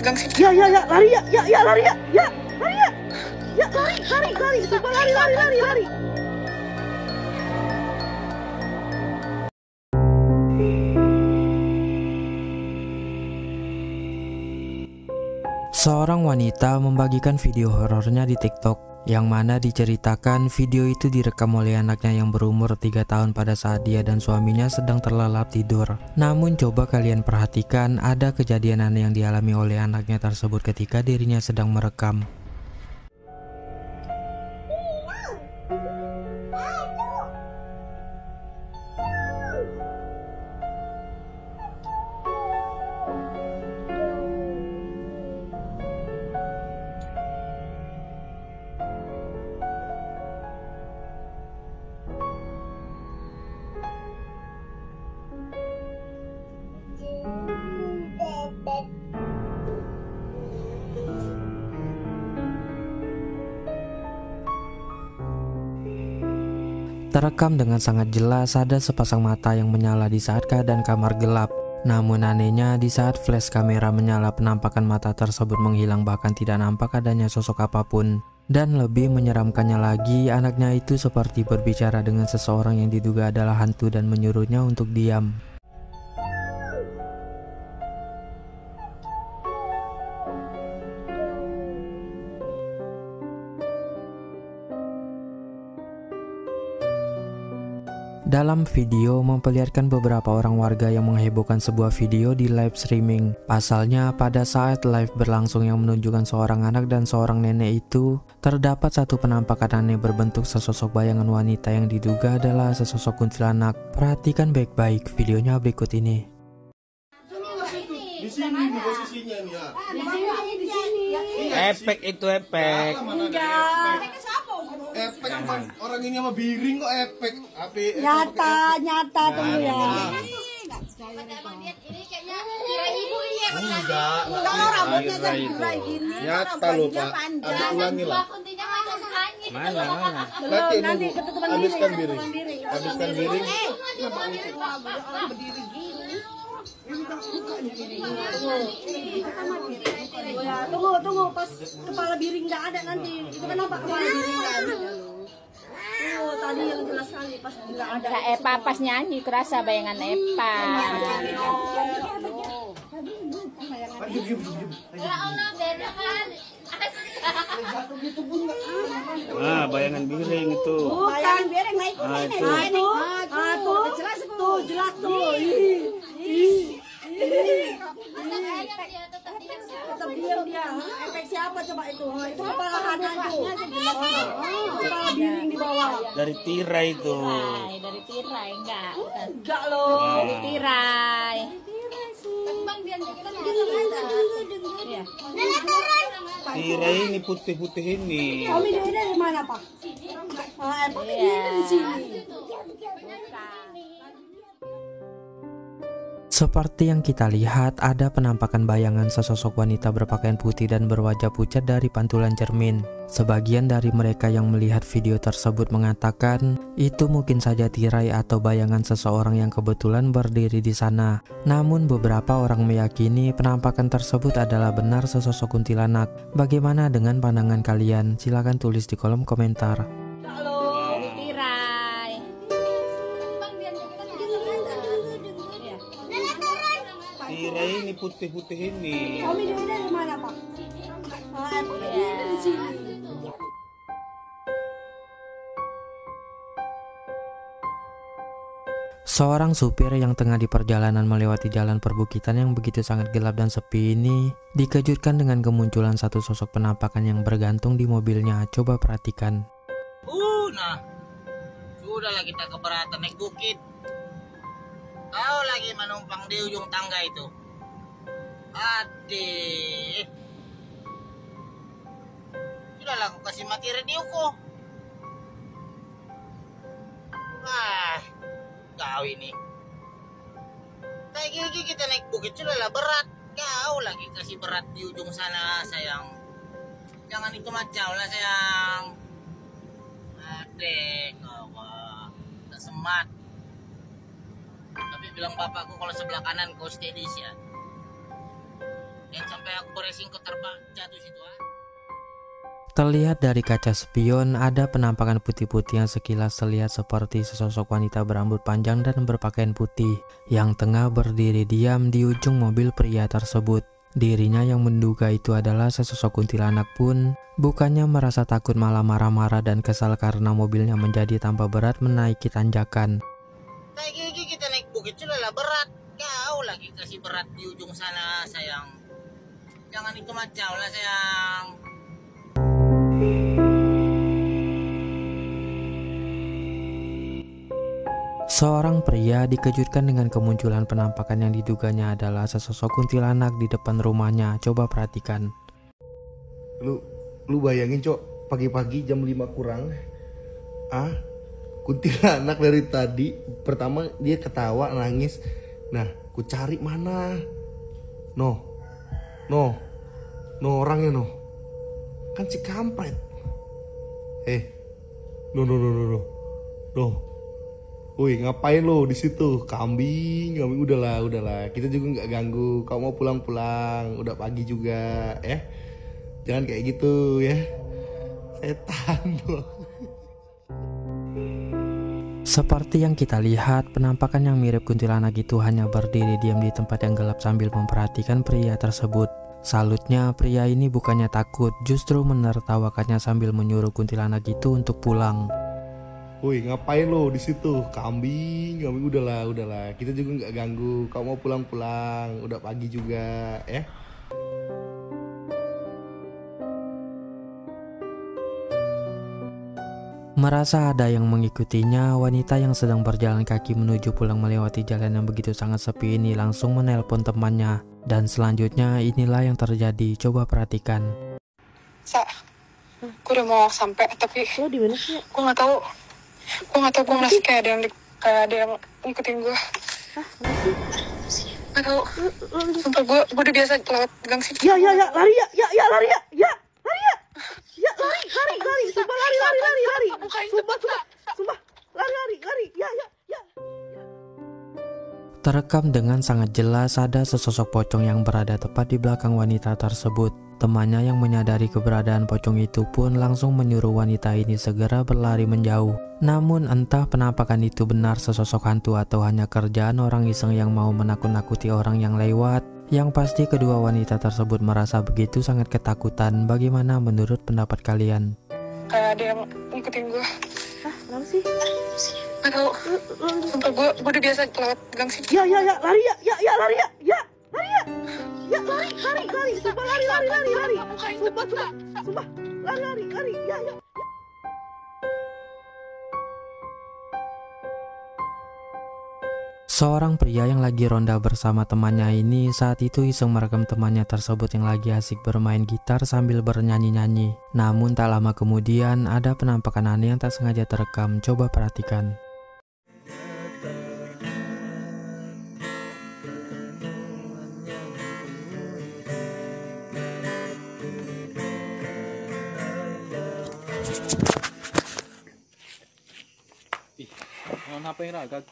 pegang sini. Ya, lari ya, lari ya, lari ya. Ya, lari, coba lari. Seorang wanita membagikan video horornya di TikTok, yang mana diceritakan video itu direkam oleh anaknya yang berumur 3 tahun pada saat dia dan suaminya sedang terlelap tidur. Namun coba kalian perhatikan, ada kejadian aneh yang dialami oleh anaknya tersebut ketika dirinya sedang merekam. Terekam dengan sangat jelas ada sepasang mata yang menyala di saat keadaan kamar gelap. Namun anehnya di saat flash kamera menyala, penampakan mata tersebut menghilang, bahkan tidak nampak adanya sosok apapun. Dan lebih menyeramkannya lagi, anaknya itu seperti berbicara dengan seseorang yang diduga adalah hantu dan menyuruhnya untuk diam. Dalam video memperlihatkan beberapa orang warga yang menghebohkan sebuah video di live streaming. Pasalnya pada saat live berlangsung yang menunjukkan seorang anak dan seorang nenek itu, terdapat satu penampakan aneh berbentuk sesosok bayangan wanita yang diduga adalah sesosok kuntilanak. Perhatikan baik-baik videonya berikut ini. Di sini di posisinya nih ya. Di sini. Efek itu efek. Enggak. Efek orang ini sama biring kok efek. Nyata tunggu ya. Ini kayaknya kira ibu ini yang Enggak. Kalau rambutnya jadi gini, Nyata loh Pak. Ada ulangi lah. kuntinya masuk angin. Mana? Nanti nanti nunggu. ketutupan Habiskan diri, biring. Habiskan biring. orang berdiri gini. Tunggu pas kepala biring nggak ada nanti. Itu kenapa kepala biring nggak ada? Tadi yang jelas sekali pas nggak ada. Epa pas nyanyi kerasa bayangan Epa. Ya Allah beda kan. Ah, bayangan biring itu. Bukan biring naik itu. Tuh jelas tuh. Tetap diam dia. Efek siapa coba itu? Itu kepala kanan tuh. Kepala biring di bawah. Dari tirai itu. Dari tirai enggak. Enggak loh. Dari tirai. Iya. Tirai ini putih-putih ini. Kami dari mana Pak? Epa di sini. Seperti yang kita lihat, ada penampakan bayangan sesosok wanita berpakaian putih dan berwajah pucat dari pantulan cermin. Sebagian dari mereka yang melihat video tersebut mengatakan itu mungkin saja tirai atau bayangan seseorang yang kebetulan berdiri di sana. Namun beberapa orang meyakini penampakan tersebut adalah benar sesosok kuntilanak. Bagaimana dengan pandangan kalian? Silahkan tulis di kolom komentar. Dari tirai. Tirai ini putih-putih ini. Kami dari mana Pak? Epa di sini. Seorang supir yang tengah di perjalanan melewati jalan perbukitan yang begitu sangat gelap dan sepi ini dikejutkan dengan kemunculan satu sosok penampakan yang bergantung di mobilnya. Coba perhatikan. Nah, sudahlah kita keberatan naik bukit. Kau lagi menumpang di ujung tangga itu. Adik. Sudahlah aku kasih mati radioku. Kau ini. Kayak gini kita naik bukit sudahlah berat. Kau lagi kasih berat di ujung sana sayang. Jangan itu macam lah sayang. Adek, kau tak semat. Tapi bilang bapakku kalau sebelah kanan kau steady ya. Dan sampai aku beresin ke jatuh situ. Terlihat dari kaca spion ada penampakan putih-putih yang sekilas terlihat seperti sesosok wanita berambut panjang dan berpakaian putih yang tengah berdiri diam di ujung mobil pria tersebut. Dirinya yang menduga itu adalah sesosok kuntilanak pun bukannya merasa takut, malah marah-marah dan kesal karena mobilnya menjadi tambah berat menaiki tanjakan. Kayak gigi kita naik bukit sudah lah berat. Kau lagi kasih berat di ujung sana sayang. Jangan itu macam lah sayang. Seorang pria dikejutkan dengan kemunculan penampakan yang diduganya adalah sesosok kuntilanak di depan rumahnya. Coba perhatikan. Lu bayangin, Cok, pagi-pagi jam 5 kurang. Kuntilanak dari tadi. Pertama dia ketawa, nangis. Nah, ku cari mana? No orangnya no. Kan si kampret. No. Woi, ngapain lo di situ? Kambing. Udahlah. Kita juga nggak ganggu. Kau mau pulang, udah pagi juga, ya. Jangan kayak gitu ya. Setan loh. Seperti yang kita lihat, penampakan yang mirip kuntilanak itu hanya berdiri diam di tempat yang gelap sambil memperhatikan pria tersebut. Salutnya, pria ini bukannya takut, justru menertawakannya sambil menyuruh kuntilanak itu untuk pulang. Woi, ngapain lo di situ? Kambing. Udahlah. Kita juga nggak ganggu. Kau mau pulang, udah pagi juga, ya. Merasa ada yang mengikutinya, wanita yang sedang berjalan kaki menuju pulang melewati jalan yang begitu sangat sepi ini langsung menelpon temannya. Dan selanjutnya inilah yang terjadi. Coba perhatikan. Gue udah mau sampai, tapi Lo di mana sih? gue nggak tahu gue masih kayak ada yang ngikutin gue. Nggak tahu. Sumpah gue udah biasa lewat gang sini. Ya, lari ya, lari. Sumpah lari. Sumpah, lari. Ya. Terekam dengan sangat jelas ada sesosok pocong yang berada tepat di belakang wanita tersebut. Temannya yang menyadari keberadaan pocong itu pun langsung menyuruh wanita ini segera berlari menjauh. Namun entah penampakan itu benar sesosok hantu atau hanya kerjaan orang iseng yang mau menakut-nakuti orang yang lewat. Yang pasti kedua wanita tersebut merasa begitu sangat ketakutan. Bagaimana menurut pendapat kalian? Kayak ada yang ngikutin gue. Kenapa sih? Nggak tahu. Sumpah gue udah biasa lewat gang sini. Ya, lari ya. Sumpah lari. Sumpah, lari. Ya. Seorang pria yang lagi ronda bersama temannya ini saat itu iseng merekam temannya tersebut yang lagi asik bermain gitar sambil bernyanyi-nyanyi. Namun tak lama kemudian ada penampakan aneh yang tak sengaja terekam. Coba perhatikan. Apa yang raga?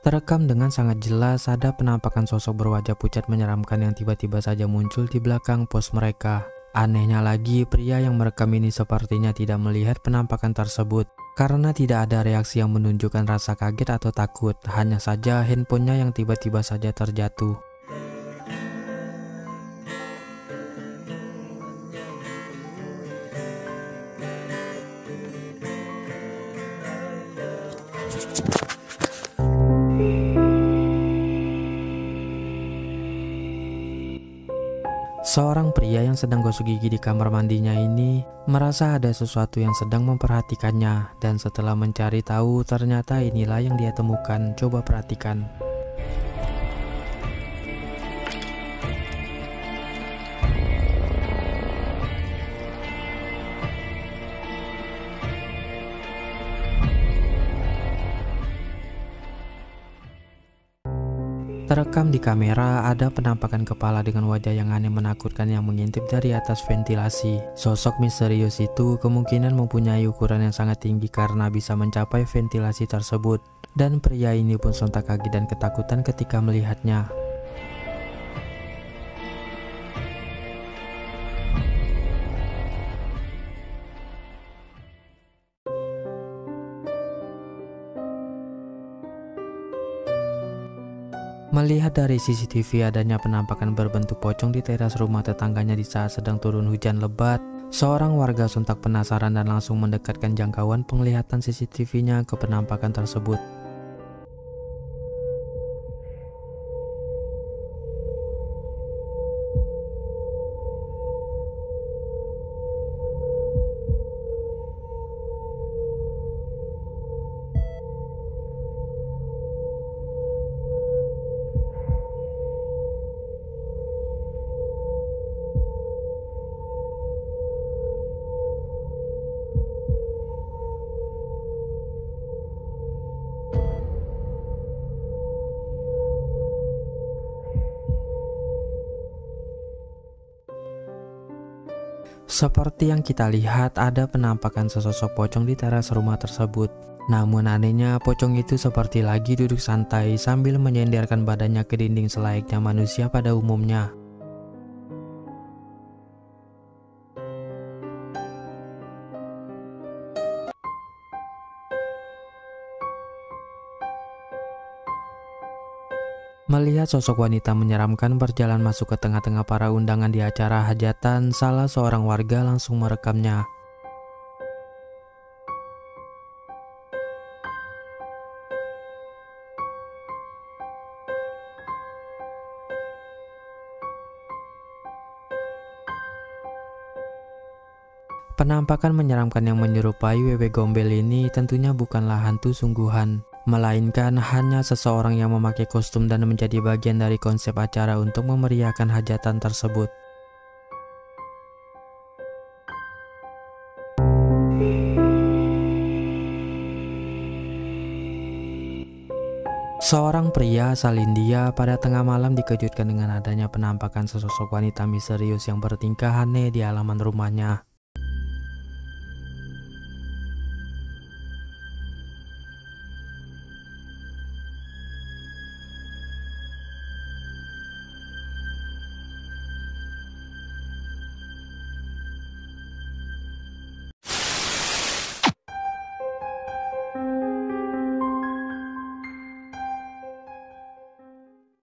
Terekam dengan sangat jelas ada penampakan sosok berwajah pucat menyeramkan yang tiba-tiba saja muncul di belakang pos mereka. Anehnya lagi, pria yang merekam ini sepertinya tidak melihat penampakan tersebut karena tidak ada reaksi yang menunjukkan rasa kaget atau takut, hanya saja handphonenya yang tiba-tiba saja terjatuh. Seorang pria yang sedang gosok gigi di kamar mandinya ini merasa ada sesuatu yang sedang memperhatikannya, dan setelah mencari tahu ternyata inilah yang dia temukan. Coba perhatikan. Terekam di kamera ada penampakan kepala dengan wajah yang aneh menakutkan yang mengintip dari atas ventilasi. Sosok misterius itu kemungkinan mempunyai ukuran yang sangat tinggi karena bisa mencapai ventilasi tersebut. Dan pria ini pun sontak kaget dan ketakutan ketika melihatnya. Melihat dari CCTV adanya penampakan berbentuk pocong di teras rumah tetangganya di saat sedang turun hujan lebat, seorang warga sontak penasaran dan langsung mendekatkan jangkauan penglihatan CCTV-nya ke penampakan tersebut. Seperti yang kita lihat, ada penampakan sesosok pocong di teras rumah tersebut. Namun anehnya, pocong itu seperti lagi duduk santai sambil menyenderkan badannya ke dinding selayaknya manusia pada umumnya. Melihat sosok wanita menyeramkan berjalan masuk ke tengah-tengah para undangan di acara hajatan, salah seorang warga langsung merekamnya. Penampakan menyeramkan yang menyerupai Wewe Gombel ini tentunya bukanlah hantu sungguhan, melainkan hanya seseorang yang memakai kostum dan menjadi bagian dari konsep acara untuk memeriahkan hajatan tersebut. Seorang pria asal India pada tengah malam dikejutkan dengan adanya penampakan sesosok wanita misterius yang bertingkah aneh di halaman rumahnya.